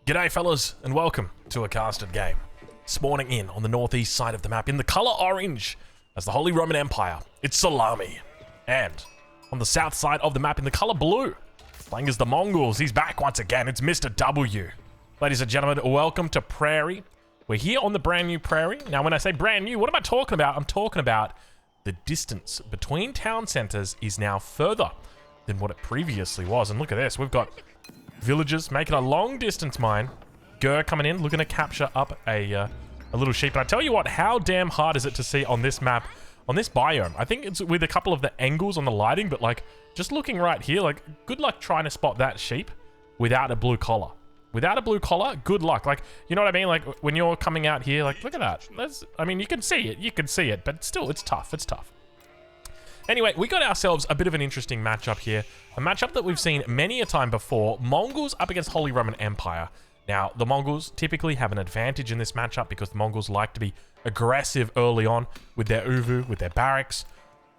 G'day fellas, and welcome to a casted game. Spawning in on the northeast side of the map in the colour orange as the Holy Roman Empire, it's Salami. And on the south side of the map in the colour blue, playing as the Mongols, he's back once again, it's Mr. W. Ladies and gentlemen, welcome to Prairie. We're here on the brand new Prairie. Now when I say brand new, what am I talking about? I'm talking about the distance between town centres is now further than what it previously was. And look at this, we've got villagers making a long distance mine. Gur coming in, looking to capture up a little sheep. And I tell you what, how damn hard is it to see on this map, on this biome? I think it's with a couple of the angles on the lighting, but like, just looking right here, like, good luck trying to spot that sheep without a blue collar. Without a blue collar, good luck. Like, you know what I mean? Like, when you're coming out here, like, look at that. I mean, you can see it, but still, it's tough, Anyway, we got ourselves a bit of an interesting matchup here. A matchup that we've seen many a time before. Mongols up against Holy Roman Empire. Now, the Mongols typically have an advantage in this matchup because the Mongols like to be aggressive early on with their uvu, with their barracks.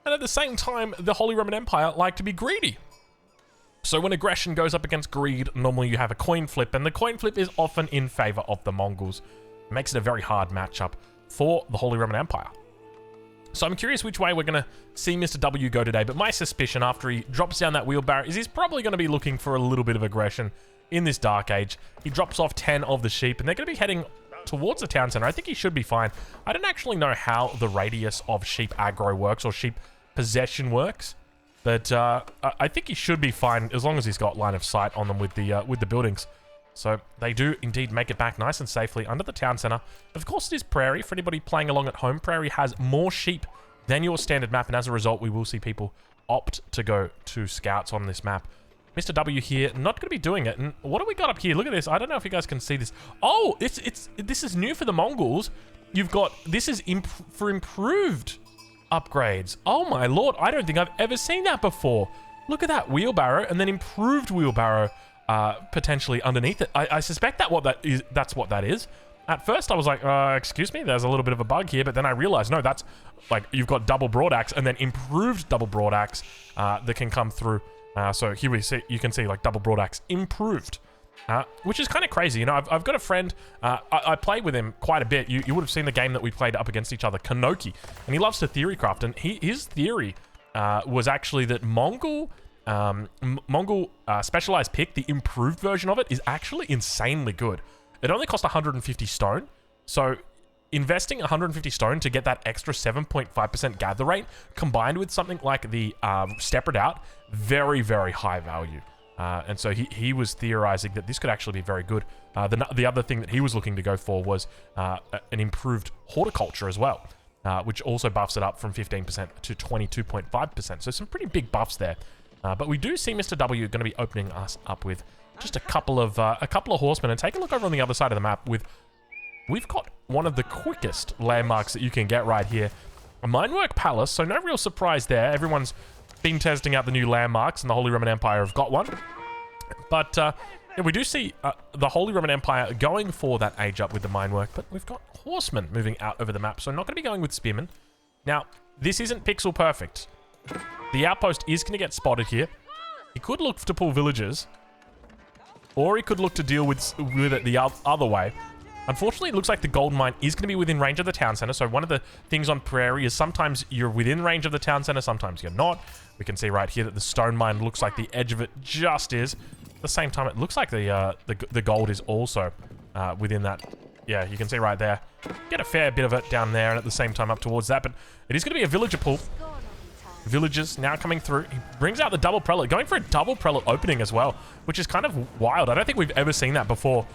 And at the same time, the Holy Roman Empire like to be greedy. So when aggression goes up against greed, normally you have a coin flip, and the coin flip is often in favor of the Mongols. It makes it a very hard matchup for the Holy Roman Empire. So I'm curious which way we're going to see Mr. W go today, but my suspicion after he drops down that wheelbarrow is he's probably going to be looking for a little bit of aggression in this Dark Age. He drops off 10 of the sheep, and they're going to be heading towards the town center. I think he should be fine. I don't actually know how the radius of sheep aggro works or sheep possession works, but I think he should be fine as long as he's got line of sight on them with the buildings. So they do indeed make it back nice and safely under the town center. Of course, it is Prairie. For anybody playing along at home, Prairie has more sheep than your standard map, and as a result, we will see people opt to go to scouts on this map. Mr. W here, not going to be doing it. And what do we got up here? Look at this. I don't know if you guys can see this. Oh, this is new for the Mongols. You've got, this is for improved upgrades. Oh my lord, I don't think I've ever seen that before. Look at that wheelbarrow, and then improved wheelbarrow potentially underneath it. I suspect that's what that is. At first I was like, excuse me, there's a little bit of a bug here, but then I realized, no, that's like, you've got double broadaxe and then improved double broadaxe that can come through. So here you can see like double broadaxe improved, which is kind of crazy. You know, I've got a friend, I played with him quite a bit. You would have seen the game that we played up against each other, Kanoki, and he loves to theorycraft, and his theory was actually that Mongol specialized pick, the improved version of it, is actually insanely good. It only cost 150 stone, so investing 150 stone to get that extra 7.5% gather rate, combined with something like the step redoubt, very, very high value. And so he was theorizing that this could actually be very good. The other thing that he was looking to go for was an improved horticulture as well, which also buffs it up from 15% to 22.5%. So some pretty big buffs there. But we do see Mr. W going to be opening us up with just a couple of horsemen. And take a look over on the other side of the map. We've got one of the quickest landmarks that you can get right here, a minework palace. So no real surprise there. Everyone's been testing out the new landmarks, and the Holy Roman Empire have got one. But yeah, we do see the Holy Roman Empire going for that age up with the minework. But we've got horsemen moving out over the map, so not going to be going with spearmen. Now, this isn't pixel perfect. The outpost is going to get spotted here. He could look to pull villagers, or he could look to deal with it the other way. Unfortunately, it looks like the gold mine is going to be within range of the town center. So one of the things on Prairie is sometimes you're within range of the town center, sometimes you're not. We can see right here that the stone mine looks like the edge of it just is. At the same time, it looks like the gold is also within that. Yeah, you can see right there. Get a fair bit of it down there, and at the same time up towards that. But it is going to be a villager pull. Villagers now coming through. He brings out the double prelate, going for a double prelate opening as well, which is kind of wild. I don't think we've ever seen that before.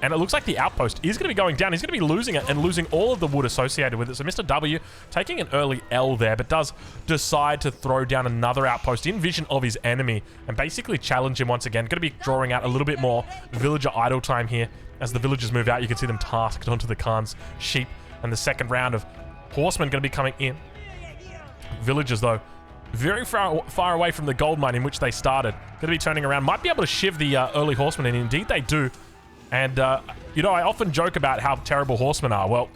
And it looks like the outpost is going to be going down. He's going to be losing it and losing all of the wood associated with it. So Mr. W taking an early L there, but does decide to throw down another outpost in vision of his enemy and basically challenge him once again. Going to be drawing out a little bit more villager idle time here. As the villagers move out, you can see them tasked onto the Khan's sheep. And the second round of horsemen going to be coming in. Villagers, though, very far away from the gold mine in which they started. Going to be turning around. Might be able to shiv the early horsemen, and indeed they do. And, you know, I often joke about how terrible horsemen are. Well,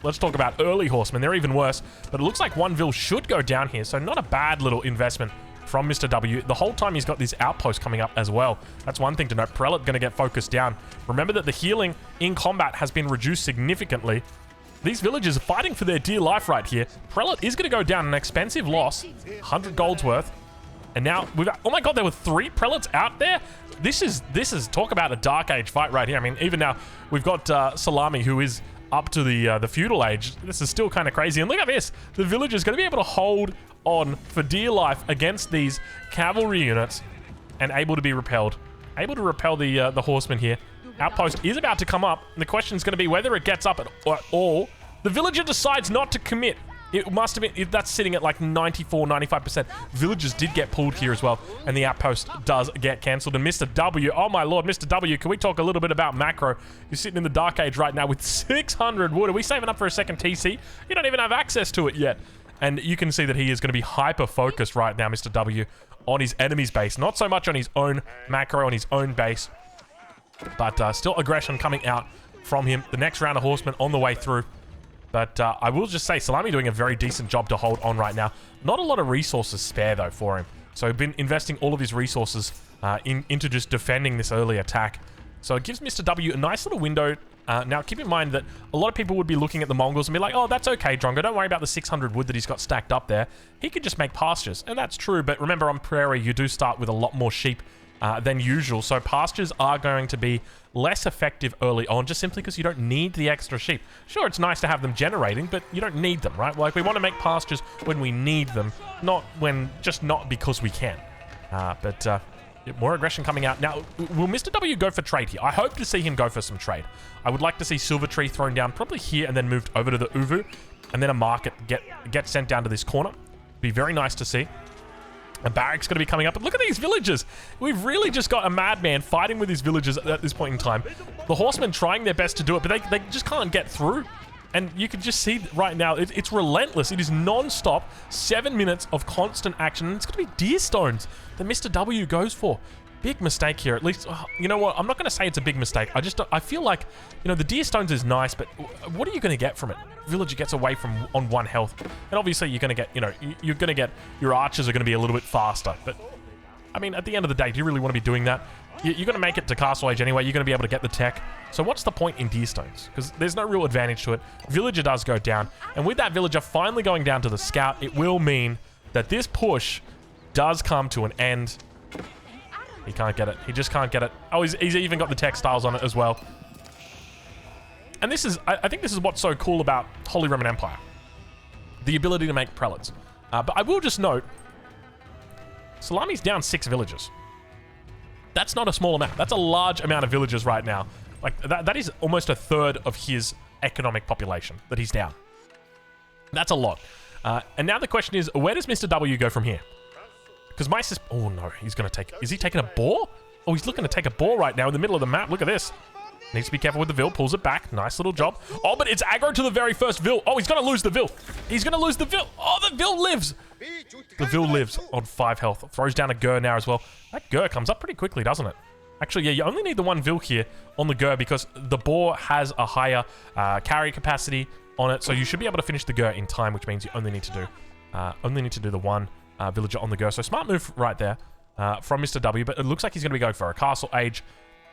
let's talk about early horsemen. They're even worse. But it looks like one vill should go down here, so not a bad little investment from Mr. W. The whole time he's got this outpost coming up as well. That's one thing to note. Prelate going to get focused down. Remember that the healing in combat has been reduced significantly. These villagers are fighting for their dear life right here. Prelate is going to go down, an expensive loss, 100 gold's worth. And now we've got, oh my god, there were 3 prelates out there. This is talk about a dark age fight right here. I mean, even now we've got Salami, who is up to the feudal age. This is still kind of crazy. And look at this, the villagers going to be able to hold on for dear life against these cavalry units and able to be repelled. Able to repel the horsemen here. Outpost is about to come up, and the question is going to be whether it gets up at all. The villager decides not to commit. It must have been, that's sitting at like 94, 95%. Villagers did get pulled here as well, and the outpost does get cancelled. And Mr. W, oh my lord, Mr. W, can we talk a little bit about macro? You're sitting in the Dark Age right now with 600 wood. Are we saving up for a second TC? You don't even have access to it yet. And you can see that he is going to be hyper-focused right now, Mr. W, on his enemy's base. Not so much on his own macro, on his own base. But still aggression coming out from him. The next round of horsemen on the way through. But I will just say, Salami doing a very decent job to hold on right now. Not a lot of resources spare, though, for him. So he's been investing all of his resources into just defending this early attack. So it gives Mr. W a nice little window. Now, keep in mind that a lot of people would be looking at the Mongols and be like, oh, that's okay, Drongo. Don't worry about the 600 wood that he's got stacked up there. He could just make pastures. And that's true. But remember, on Prairie, you do start with a lot more sheep than usual. So pastures are going to be less effective early on, just simply because you don't need the extra sheep. Sure, it's nice to have them generating, but you don't need them, right? Like, we want to make pastures when we need them, not because we can. More aggression coming out. Now, will Mr. W go for trade here? I hope to see him go for some trade. I would like to see Silver Tree thrown down probably here and then moved over to the Uvu, and then a market get sent down to this corner. Be very nice to see. A barrack's going to be coming up. But look at these villagers. We've really just got a madman fighting with his villagers at this point in time. The horsemen trying their best to do it, but they just can't get through. And you can just see right now, it's relentless. It is non-stop, 7 minutes of constant action. And it's going to be deer stones that Mr. W goes for. Big mistake here, at least. You know what? I'm not going to say it's a big mistake. I feel like, you know, the deer stones is nice, but what are you going to get from it? Villager gets away from on 1 health. And obviously you're going to get, you know, you're going to get, your archers are going to be a little bit faster. But, I mean, at the end of the day, do you really want to be doing that? You're going to make it to Castle Age anyway. You're going to be able to get the tech. So what's the point in deer stones? Because there's no real advantage to it. Villager does go down. And with that villager finally going down to the scout, it will mean that this push does come to an end. He can't get it. He just can't get it. Oh, he's even got the textiles on it as well. And this is, I think this is what's so cool about Holy Roman Empire. The ability to make prelates. But I will just note, Salami's down 6 villagers. That's not a small amount. That's a large amount of villagers right now. Like, that is almost a third of his economic population that he's down. That's a lot. And now the question is, where does Mr. W go from here? Because my oh no, he's going to take, is he taking a boar? Oh, he's looking to take a boar right now in the middle of the map. Look at this. Needs to be careful with the Vil, pulls it back. Nice little job. Oh, but it's aggro to the very first Vil. Oh, he's going to lose the Vil. He's going to lose the Vil. Oh, the Vil lives. The Vil lives on 5 health. Throws down a Gur now as well. That Gur comes up pretty quickly, doesn't it? Actually, yeah, you only need the 1 Vil here on the Gur because the boar has a higher carry capacity on it. So you should be able to finish the Gur in time, which means you only need to do the 1 villager on the Gur. So smart move right there from Mr. W. But it looks like he's going to be going for a Castle Age.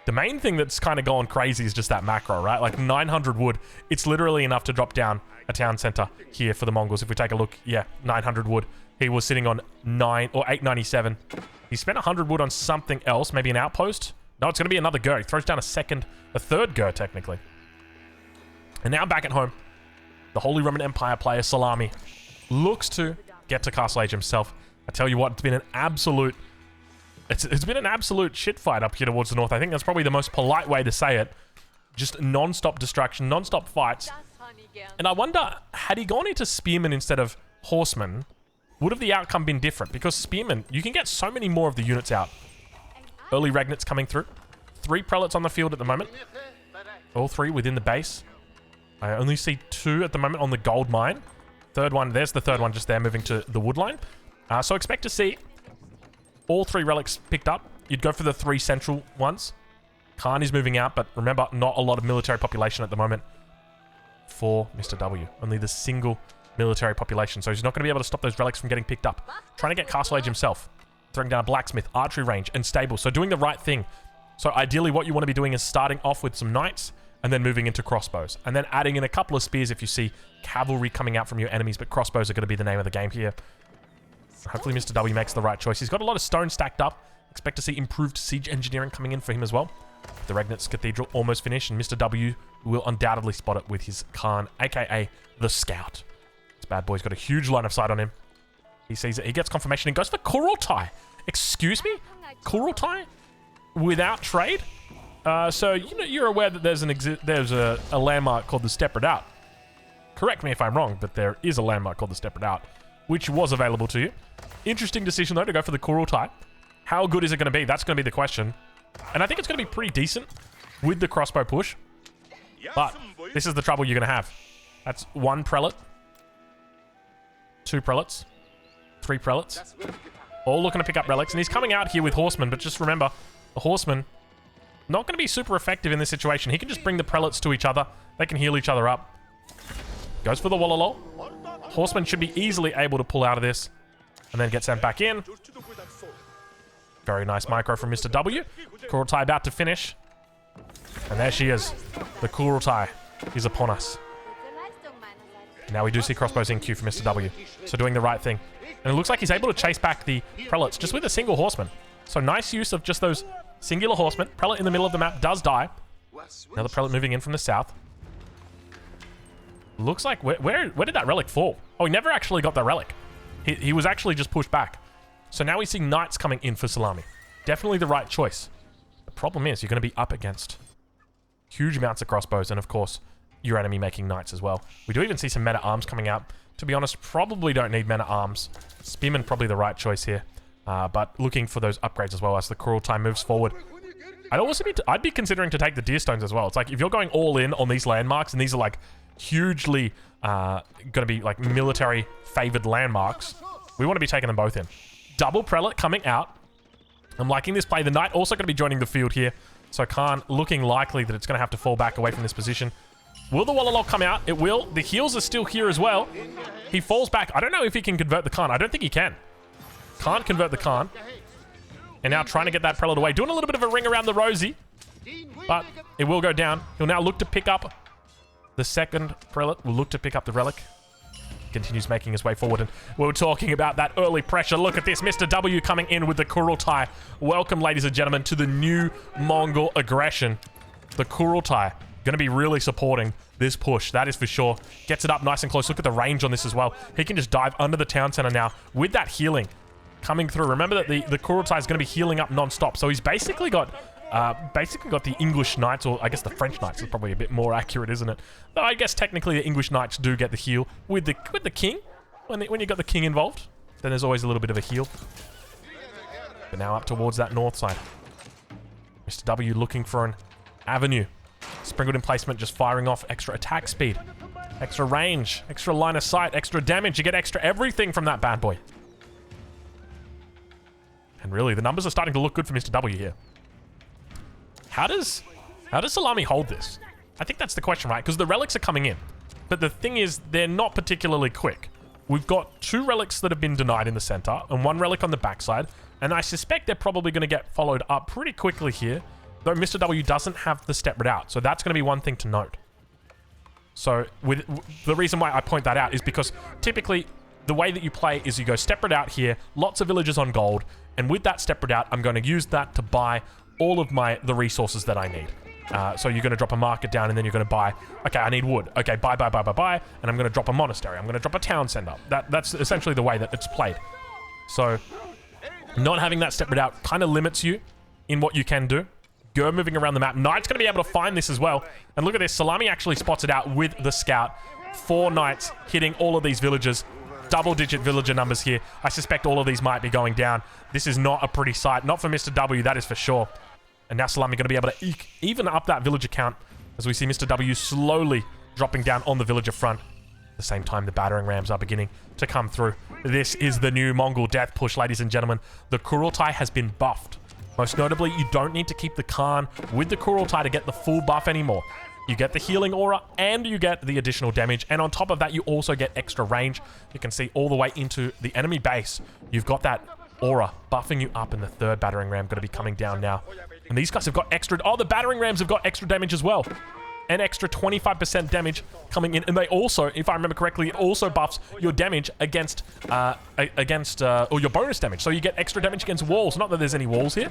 The main thing that's kind of going crazy is just that macro, right? Like 900 wood. It's literally enough to drop down a town center here for the Mongols. If we take a look, yeah, 900 wood. He was sitting on 897. He spent 100 wood on something else, maybe an outpost. No, it's going to be another Gur. He throws down a third Gur, technically. And now back at home, the Holy Roman Empire player, Salami, looks to get to Castle Age himself. I tell you what, it's been an absolute... It's been an absolute shit fight up here towards the north. I think that's probably the most polite way to say it. Just non-stop destruction, non-stop fights. And I wonder, had he gone into Spearmen instead of Horsemen, would have the outcome been different? Because Spearmen, you can get so many more of the units out. Early Regnets coming through. 3 Prelates on the field at the moment. All 3 within the base. I only see 2 at the moment on the gold mine. Third one, there's the third one just there, moving to the wood line. So expect to see all 3 relics picked up. You'd go for the 3 central ones. Khan is moving out, but remember, not a lot of military population at the moment for Mr. W. Only the single military population, so he's not going to be able to stop those relics from getting picked up. Trying to get Castle Age himself. throwing down a blacksmith, archery range, and stable. So doing the right thing. So ideally what you want to be doing is starting off with some knights and then moving into crossbows. And then adding in a couple of spears if you see cavalry coming out from your enemies, but crossbows are going to be the name of the game here. Hopefully Mr. W makes the right choice. He's got a lot of stone stacked up. Expect to see improved siege engineering coming in for him as well. The Regnitz Cathedral almost finished, and Mr. W will undoubtedly spot it with his Khan, aka the Scout. This bad boy's got a huge line of sight on him. He sees it. He gets confirmation and goes for Kurultai. Excuse me? Kurultai? Without trade? So, you know, you're aware that there's a landmark called the Step Redoubt. Correct me if I'm wrong, but there is a landmark called the Step Redoubt, which was available to you. Interesting decision, though, to go for the Kurultai. How good is it going to be? That's going to be the question. And I think it's going to be pretty decent with the crossbow push. But this is the trouble you're going to have. That's 1 prelate, 2 prelates, 3 prelates. All looking to pick up relics. And he's coming out here with horsemen. But just remember, the horsemen, not going to be super effective in this situation. He can just bring the prelates to each other. They can heal each other up. Goes for the Wallalol. Horsemen should be easily able to pull out of this. And then get sent back in. Very nice micro from Mr. W. Kurultai about to finish. And there she is. The Kurultai is upon us. Now we do see crossbows in queue for Mr. W. So doing the right thing. And it looks like he's able to chase back the prelates just with a single horseman. So nice use of just those singular horsemen. Prelate in the middle of the map does die. Another prelate moving in from the south. Looks like... Where did that relic fall? Oh, he never actually got that relic. He was actually just pushed back. So now we see knights coming in for Salami. Definitely the right choice. The problem is you're going to be up against huge amounts of crossbows and, of course, your enemy making knights as well. We do even see some men-at-arms coming out. To be honest, probably don't need men-at-arms. Spearman probably the right choice here. But looking for those upgrades as well as the Kurultai moves forward. I'd be considering to take the deer stones as well. It's like if you're going all in on these landmarks, and these are like hugely going to be like military favored landmarks, we want to be taking them both in. Double prelate coming out. I'm liking this play. The knight also going to be joining the field here. So Khan looking likely that it's going to have to fall back away from this position. Will the Wallalol come out? It will. The heals are still here as well. He falls back. I don't know if he can convert the Khan. I don't think he can. Can't convert the Khan. And now trying to get that prelate away. Doing a little bit of a ring around the Rosie. But it will go down. He'll now look to pick up the second prelate. Will look to pick up the relic. Continues making his way forward, and we were talking about that early pressure. Look at this, Mr. W coming in with the Kurultai. Welcome, ladies and gentlemen, to the new Mongol aggression. The Kurultai going to be really supporting this push, that is for sure. Gets it up nice and close. Look at the range on this as well. He can just dive under the town center now with that healing coming through. Remember that the Kurultai is going to be healing up non-stop, so he's basically got the English Knights, or I guess the French Knights is probably a bit more accurate, isn't it? Though I guess technically the English Knights do get the heal with the King. When you got the King involved, then there's always a little bit of a heal. But now up towards that north side. Mr. W looking for an avenue. Sprinkled in placement, just firing off extra attack speed, extra range, extra line of sight, extra damage. You get extra everything from that bad boy. And really, the numbers are starting to look good for Mr. W here. How does Salami hold this? I think that's the question, right? Because the relics are coming in. But the thing is, they're not particularly quick. We've got 2 relics that have been denied in the center and 1 relic on the backside. And I suspect they're probably going to get followed up pretty quickly here. Though Mr. W doesn't have the Step Redoubt. So that's going to be one thing to note. So the reason why I point that out is because typically the way that you play is you go Step Redoubt here, lots of villagers on gold. And with that Step Redoubt, I'm going to use that to buy all of the resources that I need. So you're going to drop a market down and then you're going to buy, okay, I need wood. Okay, buy. And I'm going to drop a monastery. I'm going to drop a town center. That's essentially the way that it's played. So not having that Step Redoubt kind of limits you in what you can do. Gur moving around the map. Knight's going to be able to find this as well. And look at this. Salami actually spots it out with the scout. 4 knights hitting all of these villagers. Double-digit villager numbers here. I suspect all of these might be going down. This is not a pretty sight. Not for Mr. W, that is for sure. And now Salami going to be able to even up that villager count as we see Mr. W slowly dropping down on the villager front. At the same time, the battering rams are beginning to come through. This is the new Mongol death push, ladies and gentlemen. The Kurultai has been buffed. Most notably, you don't need to keep the Khan with the Kurultai to get the full buff anymore. You get the healing aura and you get the additional damage. And on top of that, you also get extra range. You can see all the way into the enemy base. You've got that Aura buffing you up, and the third battering ram going to be coming down now. And these guys have got extra... Oh, the battering rams have got extra damage as well. An extra 25% damage coming in. And they also, if I remember correctly, it also buffs your damage against or your bonus damage. So you get extra damage against walls. Not that there's any walls here.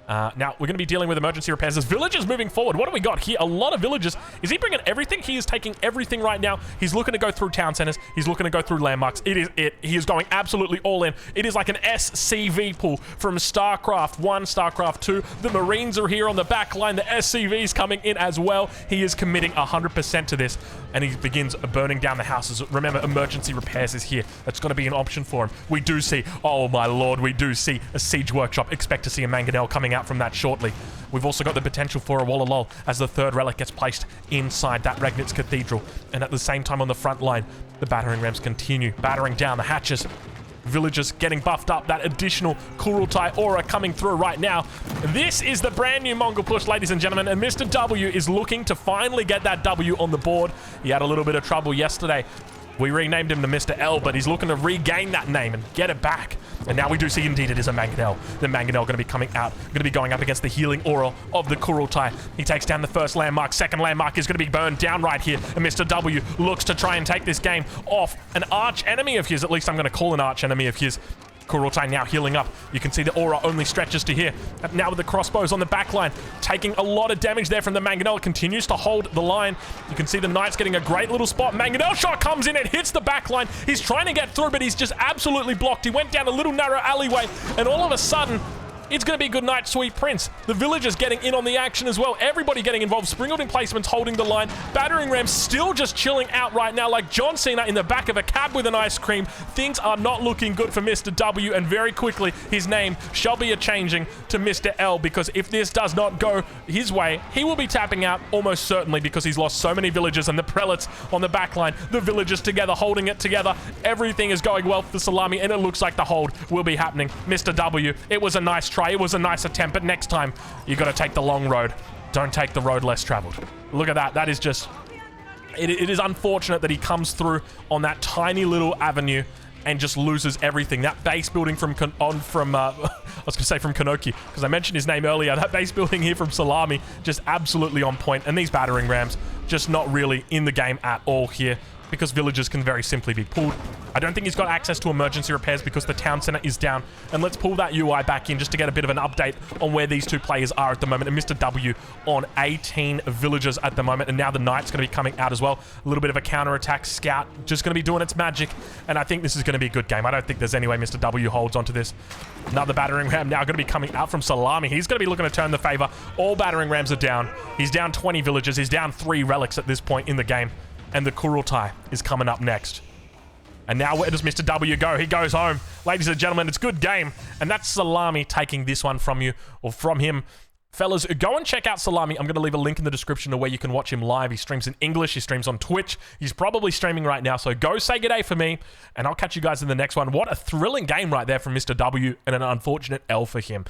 Now, we're going to be dealing with emergency repairs. There's villagers moving forward. What do we got here? A lot of villagers. Is he bringing everything? He is taking everything right now. He's looking to go through town centers. He's looking to go through landmarks. He is going absolutely all in. It is like an SCV pool from StarCraft 1, StarCraft 2. The Marines are here on the back line. The SCV's coming in as well. He is committing 100% to this, and he begins burning down the houses. Remember, emergency repairs is here. That's going to be an option for him. We do see, oh my lord, we do see a siege workshop. Expect to see a mangonel coming out from that shortly. We've also got the potential for a Wallalol as the third relic gets placed inside that Regnitz Cathedral. And at the same time on the front line, the battering rams continue battering down the hatches. Villagers getting buffed up. That additional Kurultai aura coming through right now. This is the brand new Mongol push, ladies and gentlemen, and Mr. W is looking to finally get that W on the board. He had a little bit of trouble yesterday. We renamed him to Mr. L, but he's looking to regain that name and get it back. And now we do see, indeed, it is a Mangonel. The Mangonel going to be coming out, going to be going up against the healing aura of the Kurultai. He takes down the first landmark. Second landmark is going to be burned down right here. And Mr. W looks to try and take this game off an arch enemy of his. At least I'm going to call an arch enemy of his. Kurultai now healing up. You can see the aura only stretches to here. And now with the crossbows on the back line, taking a lot of damage there from the Mangonel. It continues to hold the line. You can see the Knights getting a great little spot. Mangonel shot comes in. It hits the back line. He's trying to get through, but he's just absolutely blocked. He went down a little narrow alleyway, and all of a sudden, it's going to be good night, sweet prince. The villagers getting in on the action as well. Everybody getting involved. Springalding placements holding the line. Battering rams still just chilling out right now like John Cena in the back of a cab with an ice cream. Things are not looking good for Mr. W, and very quickly his name shall be changing to Mr. L, because if this does not go his way, he will be tapping out almost certainly, because he's lost so many villagers, and the prelates on the back line, the villagers together, holding it together. Everything is going well for the Salami, and it looks like the hold will be happening. Mr. W, it was a nice try. It was a nice attempt, but next time you got to take the long road. Don't take the road less traveled. Look at that. That is just... It is unfortunate that he comes through on that tiny little avenue and just loses everything. That base building from I was going to say from Kanoki, because I mentioned his name earlier. That base building here from Salami, just absolutely on point. And these battering rams, just not really in the game at all here, because villagers can very simply be pulled. I don't think he's got access to emergency repairs because the town center is down. And let's pull that UI back in just to get a bit of an update on where these two players are at the moment. And Mr. W on 18 villagers at the moment. And now the Knight's going to be coming out as well. A little bit of a counterattack. Scout just going to be doing its magic. And I think this is going to be a good game. I don't think there's any way Mr. W holds onto this. Another battering ram now going to be coming out from Salami. He's going to be looking to turn the favor. All battering rams are down. He's down 20 villagers. He's down 3 relics at this point in the game. And the Kurultai is coming up next. And now where does Mr. W go? He goes home. Ladies and gentlemen, it's a good game. And that's Salami taking this one from you, or from him. Fellas, go and check out Salami. I'm going to leave a link in the description to where you can watch him live. He streams in English. He streams on Twitch. He's probably streaming right now. So go say good day for me, and I'll catch you guys in the next one. What a thrilling game right there from Mr. W, and an unfortunate L for him.